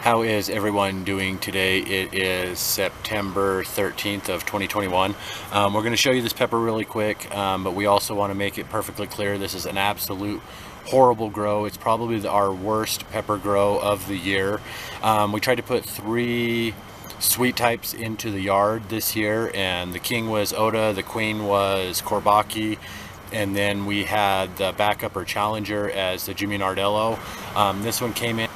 How is everyone doing today? It is September 13th of 2021. We're going to show you this pepper really quick, but we also want to make it perfectly clear this is an absolute horrible grow. It's probably our worst pepper grow of the year. We tried to put 3 sweet types into the yard this year, and the king was Oda, the queen was Kourbaki, and then we had the backup or challenger as the Jimmy Nardello. This one came in.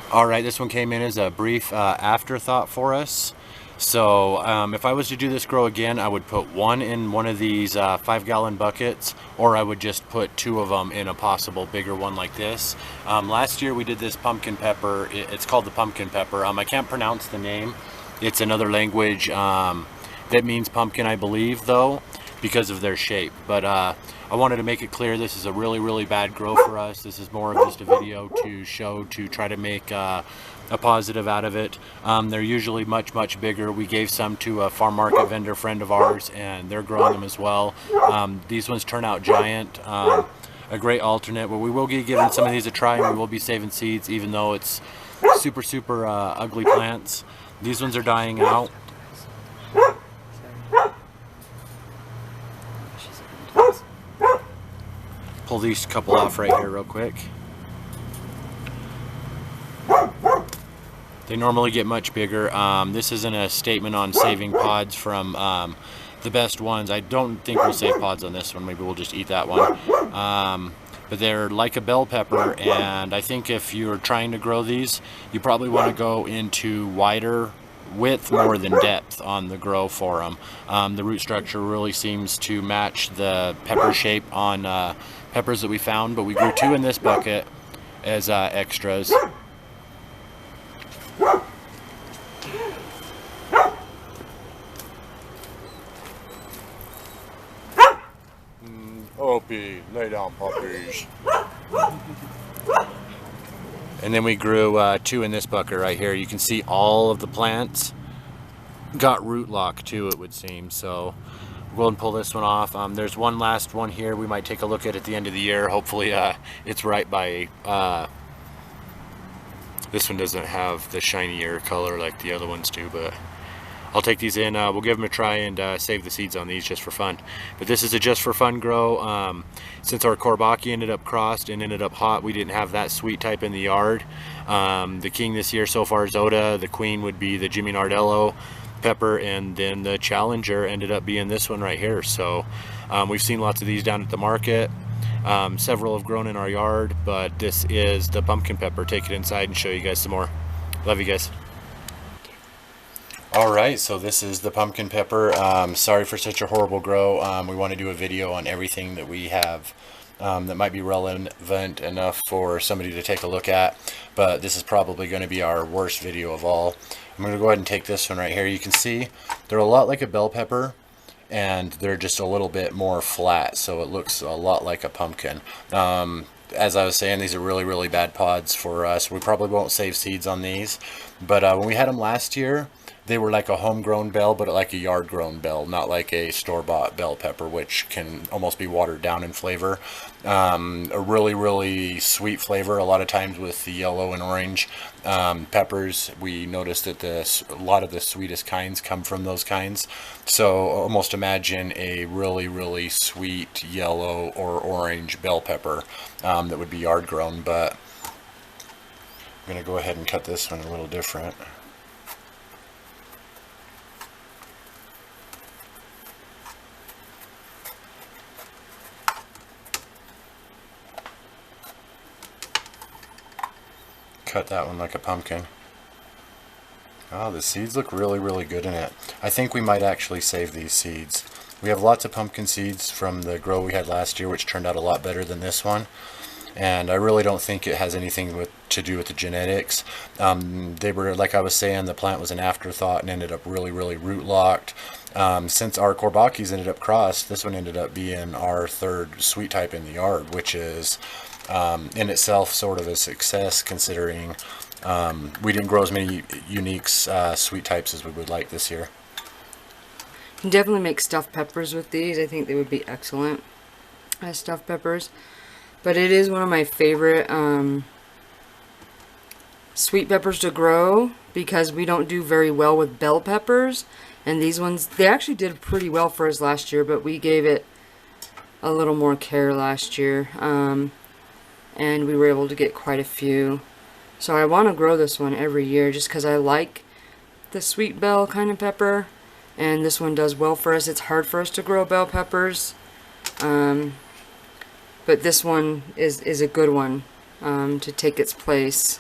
Alright, this one came in as a brief afterthought for us. So if I was to do this grow again, I would put one in one of these 5-gallon buckets, or I would just put 2 of them in a possible bigger one like this. Last year we did this pumpkin pepper. It's called the pumpkin pepper. I can't pronounce the name. It's another language that means pumpkin, I believe, though, because of their shape. But I wanted to make it clear this is a really bad grow for us. This is more of just a video to try to make a positive out of it. They're usually much bigger. We gave some to a farm market vendor friend of ours, and they're growing them as well. These ones turn out giant. A great alternate, but we will be giving some of these a try, and we will be saving seeds, even though it's super ugly plants. These ones are dying out. Pull these couple off right here real quick. They normally get much bigger. This isn't a statement on saving pods from the best ones. I don't think we'll save pods on this one. Maybe we'll just eat that one. But they're like a bell pepper, and I think if you're trying to grow these, you probably want to go into wider width more than depth on the grow for them. The root structure really seems to match the pepper shape on peppers that we found, but we grew 2 in this bucket as extras. Opie, lay down, puppies. And then we grew 2 in this bucket right here. You can see all of the plants got root lock too, it would seem. So we'll go and pull this one off. There's one last one here we might take a look at the end of the year. Hopefully it's right by this one doesn't have the shinier color like the other ones do, but I'll take these in. We'll give them a try and save the seeds on these just for fun. But this is a just for fun grow. Since our Kourbaki ended up crossed and ended up hot, we didn't have that sweet type in the yard. The king this year so far is Oda. The queen would be the Jimmy Nardello pepper, and then the challenger ended up being this one right here. So we've seen lots of these down at the market. Several have grown in our yard, but this is the pumpkin pepper. Take it inside and show you guys some more. Love you guys. Alright, so this is the pumpkin pepper. Sorry for such a horrible grow. We want to do a video on everything that we have that might be relevant enough for somebody to take a look at, but this is probably going to be our worst video of all. I'm going to go ahead and take this one right here. You can see they're a lot like a bell pepper, and they're just a little bit more flat, so it looks a lot like a pumpkin. As I was saying, these are really bad pods for us. We probably won't save seeds on these, but when we had them last year, they were like a homegrown bell, but like a yard-grown bell, not like a store-bought bell pepper, which can almost be watered down in flavor. A really sweet flavor. A lot of times with the yellow and orange peppers, we noticed that a lot of the sweetest kinds come from those kinds. So almost imagine a really sweet yellow or orange bell pepper that would be yard-grown. But I'm going to go ahead and cut this one a little different. Cut that one like a pumpkin. Oh, the seeds look really good in it. I think we might actually save these seeds. We have lots of pumpkin seeds from the grow we had last year, which turned out a lot better than this one. And I really don't think it has anything to do with the genetics. They were, like I was saying, the plant was an afterthought and ended up really root locked. Since our Kourbakis ended up crossed, this one ended up being our 3rd sweet type in the yard, which is in itself sort of a success, considering we didn't grow as many unique sweet types as we would like this year. You can definitely make stuffed peppers with these. I think they would be excellent as stuffed peppers. But it is one of my favorite sweet peppers to grow because we don't do very well with bell peppers. And these ones, they actually did pretty well for us last year, but we gave it a little more care last year. And we were able to get quite a few. So I want to grow this one every year just because I like the sweet bell kind of pepper. And this one does well for us. It's hard for us to grow bell peppers. But this one is a good one to take its place.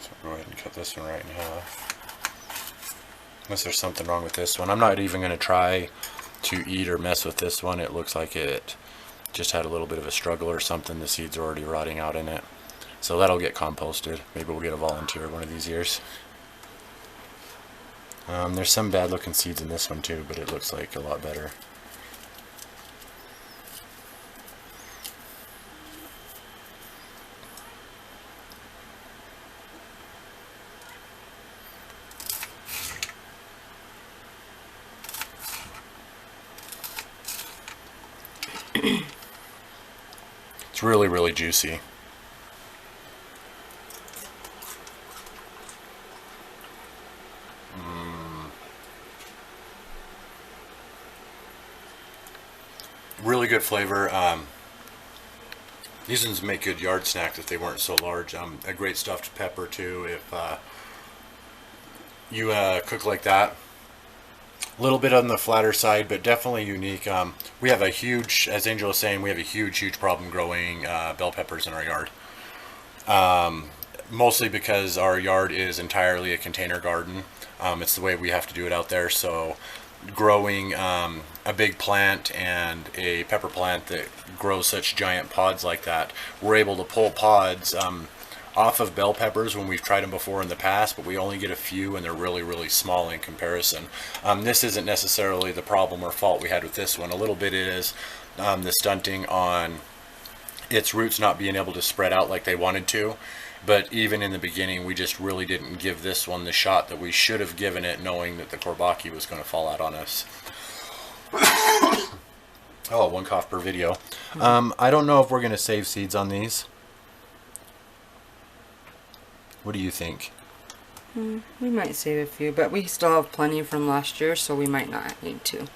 So go ahead and cut this one right in half. Unless there's something wrong with this one. I'm not even going to try to eat or mess with this one. It looks like it just had a little bit of a struggle or something. The seeds are already rotting out in it. So that'll get composted. Maybe we'll get a volunteer one of these years. There's some bad looking seeds in this one too, but it looks like a lot better. It's really, really juicy. Really good flavor. These ones make good yard snacks if they weren't so large. A great stuffed pepper too if you cook like that. A little bit on the flatter side, but definitely unique. We have a huge, as Angel was saying, we have a huge problem growing bell peppers in our yard. Mostly because our yard is entirely a container garden. It's the way we have to do it out there. So growing a big plant and a pepper plant that grows such giant pods like that, we're able to pull pods off of bell peppers when we've tried them before in the past, but we only get a few and they're really small in comparison. This isn't necessarily the problem or fault we had with this one. A little bit is the stunting on its roots not being able to spread out like they wanted to. But even in the beginning, we just really didn't give this one the shot that we should have given it, knowing that the Kourbaki was going to fall out on us. Oh, one cough per video. I don't know if we're going to save seeds on these. What do you think? We might save a few, but we still have plenty from last year, so we might not need to.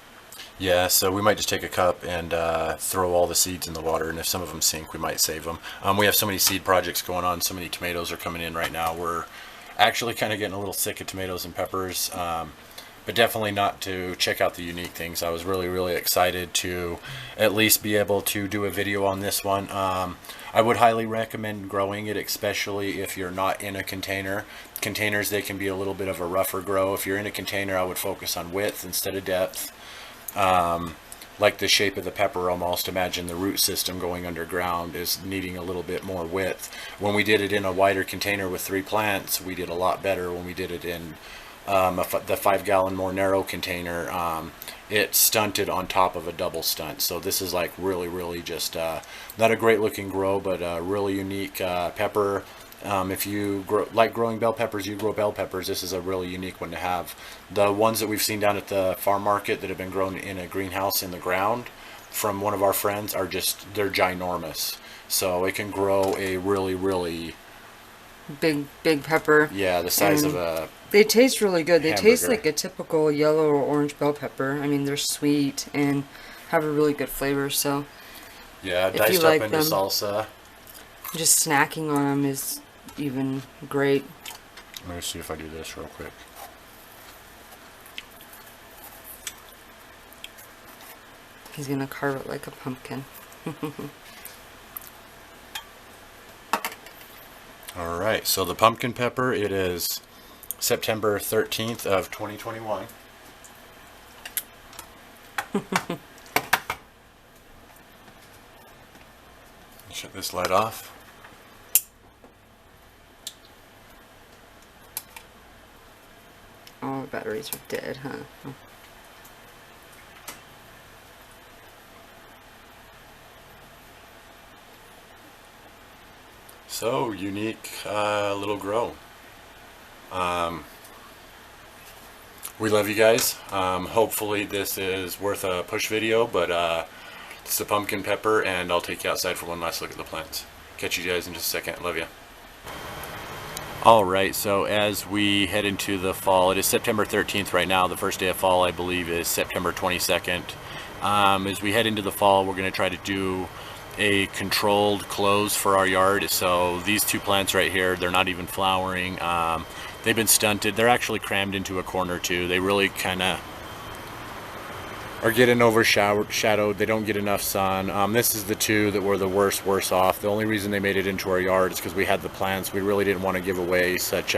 Yeah, so we might just take a cup and throw all the seeds in the water, and if some of them sink, we might save them. We have so many seed projects going on, so many tomatoes are coming in right now. We're actually kind of getting a little sick of tomatoes and peppers, but definitely not to check out the unique things. I was really excited to at least be able to do a video on this one. I would highly recommend growing it, especially if you're not in a container. Containers, they can be a little bit of a rougher grow. If you're in a container, I would focus on width instead of depth. Like the shape of the pepper almost, imagine the root system going underground is needing a little bit more width. When we did it in a wider container with 3 plants, we did a lot better. When we did it in the 5-gallon more narrow container, it stunted on top of a double stunt. So this is like really just not a great looking grow, but a really unique pepper. If you like growing bell peppers, you grow bell peppers, this is a really unique one to have. The ones that we've seen down at the farm market that have been grown in a greenhouse in the ground from one of our friends are just, they're ginormous. So it can grow a really big pepper. Yeah, the size of a They taste really good. They taste hamburger. like a typical yellow or orange bell pepper. I mean, they're sweet and have a really good flavor. So yeah, if you diced like up into them, salsa. just snacking on them is even great. Let me see if I do this real quick. He's gonna carve it like a pumpkin. All right, so the pumpkin pepper, it is September 13th of 2021. Shut this light off. All the batteries are dead, huh? So, unique little grow. We love you guys. Hopefully this is worth a push video, but It's the pumpkin pepper, and I'll take you outside for one last look at the plants. Catch you guys in just a second. Love you. Alright, so as we head into the fall, it is September 13th right now. The first day of fall, I believe, is September 22nd. As we head into the fall, we're going to try to do a controlled close for our yard. So these two plants right here, they're not even flowering. They've been stunted. They're actually crammed into a corner too. They really kind of are getting overshadowed. They don't get enough sun. This is the two that were the worst off. The only reason they made it into our yard is because we had the plants. We really didn't want to give away such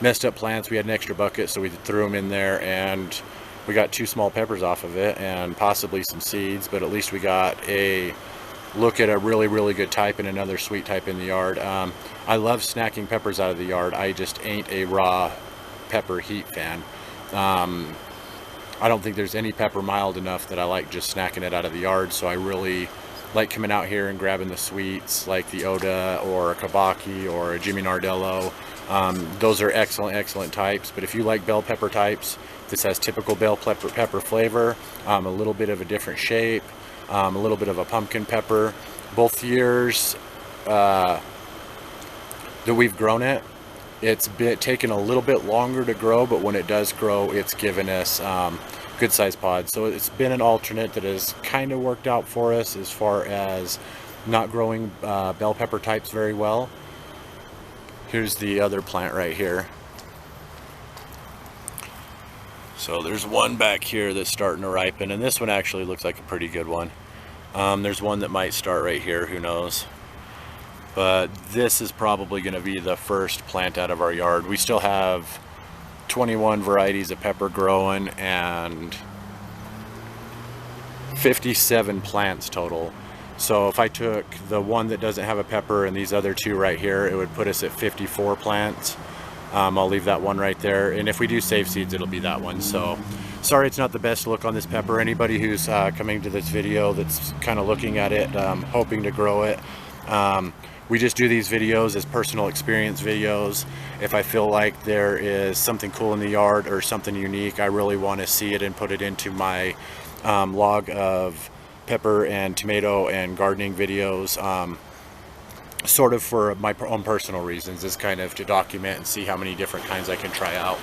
messed up plants. We had an extra bucket, so we threw them in there, and we got 2 small peppers off of it and possibly some seeds, but at least we got a look at a really good type and another sweet type in the yard. I love snacking peppers out of the yard. I just ain't a raw pepper heat fan. I don't think there's any pepper mild enough that I like just snacking it out of the yard, so I really like coming out here and grabbing the sweets like the Oda or a Kabaki or a Jimmy Nardello. Those are excellent types, but if you like bell pepper types, this has typical bell pepper flavor, a little bit of a different shape, a little bit of a pumpkin pepper. Both years that we've grown it, it's taken a little bit longer to grow, but when it does grow, it's given us good sized pods. So it's been an alternate that has kind of worked out for us as far as not growing bell pepper types very well. Here's the other plant right here. So there's one back here that's starting to ripen, and this one actually looks like a pretty good one. There's one that might start right here, who knows. But this is probably going to be the first plant out of our yard. We still have 21 varieties of pepper growing and 57 plants total. So if I took the one that doesn't have a pepper and these other 2 right here, it would put us at 54 plants. I'll leave that one right there, and if we do save seeds, it'll be that one. So sorry it's not the best look on this pepper. Anybody who's coming to this video that's kind of looking at it, hoping to grow it, we just do these videos as personal experience videos. If I feel like there is something cool in the yard or something unique, I really want to see it and put it into my log of pepper and tomato and gardening videos, sort of for my own personal reasons, is kind of to document and see how many different kinds I can try out.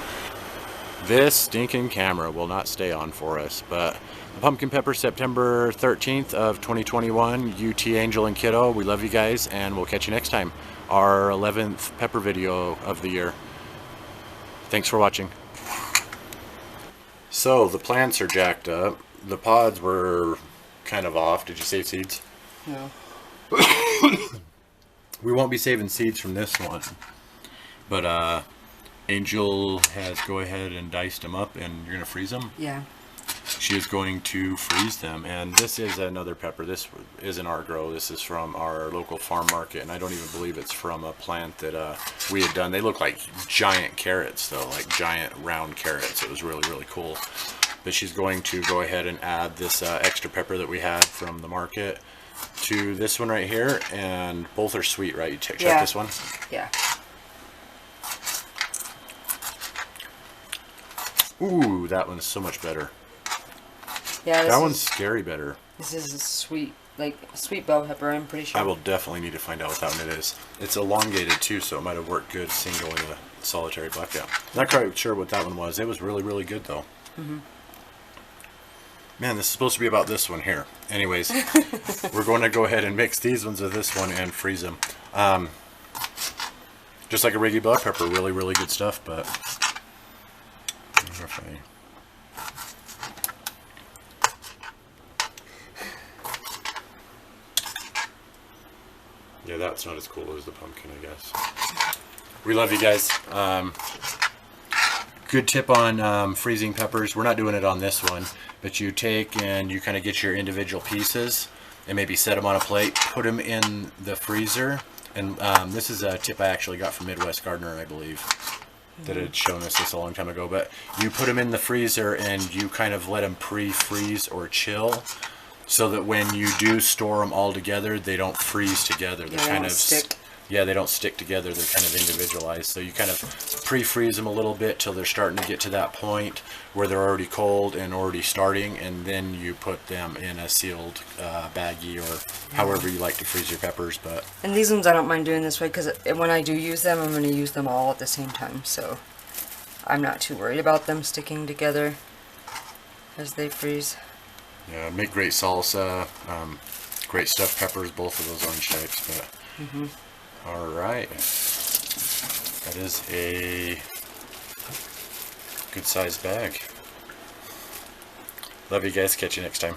This stinking camera will not stay on for us, but the pumpkin pepper, September 13th of 2021, UT Angel and Kiddo, we love you guys, and we'll catch you next time. Our 11th pepper video of the year. Thanks for watching. So the plants are jacked up. The pods were kind of off. Did you save seeds? No. We won't be saving seeds from this one, but Angel has go ahead and diced them up, and you're gonna freeze them? Yeah. She is going to freeze them, and this is another pepper. This isn't our grow. This is from our local farm market, and I don't even believe it's from a plant that we had done. They look like giant carrots though, like giant round carrots. It was really cool. But she's going to go ahead and add this extra pepper that we had from the market to this one right here, and both are sweet, right? You check this one. Yeah. Ooh, that one's so much better. Yeah, that one's scary better. This is a sweet, like sweet bell pepper, I'm pretty sure. I will definitely need to find out what that one it is. It's elongated too, so it might have worked good single in a solitary bucket. Not quite sure what that one was. It was really good though. Man, this is supposed to be about this one here. Anyways, we're going to go ahead and mix these ones with this one and freeze them. Just like a regular bell pepper, really good stuff, but I wonder if yeah, that's not as cool as the pumpkin, I guess. We love you guys. Good tip on freezing peppers. We're not doing it on this one, but you take and you kind of get your individual pieces and maybe set them on a plate, put them in the freezer. And this is a tip I actually got from Midwest Gardener, I believe, that had shown us this a long time ago. But you put them in the freezer and you kind of let them pre-freeze or chill, so that when you do store them all together, they don't freeze together. They're kind of stick. yeah, they don't stick together. They're kind of individualized. So you kind of pre-freeze them a little bit till they're starting to get to that point where they're already cold and already starting, and then you put them in a sealed baggie or however you like to freeze your peppers. But And these ones I don't mind doing this way because when I do use them, I'm going to use them all at the same time. So I'm not too worried about them sticking together as they freeze. yeah, make great salsa, great stuffed peppers, both of those orange types. But all right, that is a good sized bag. Love you guys. Catch you next time.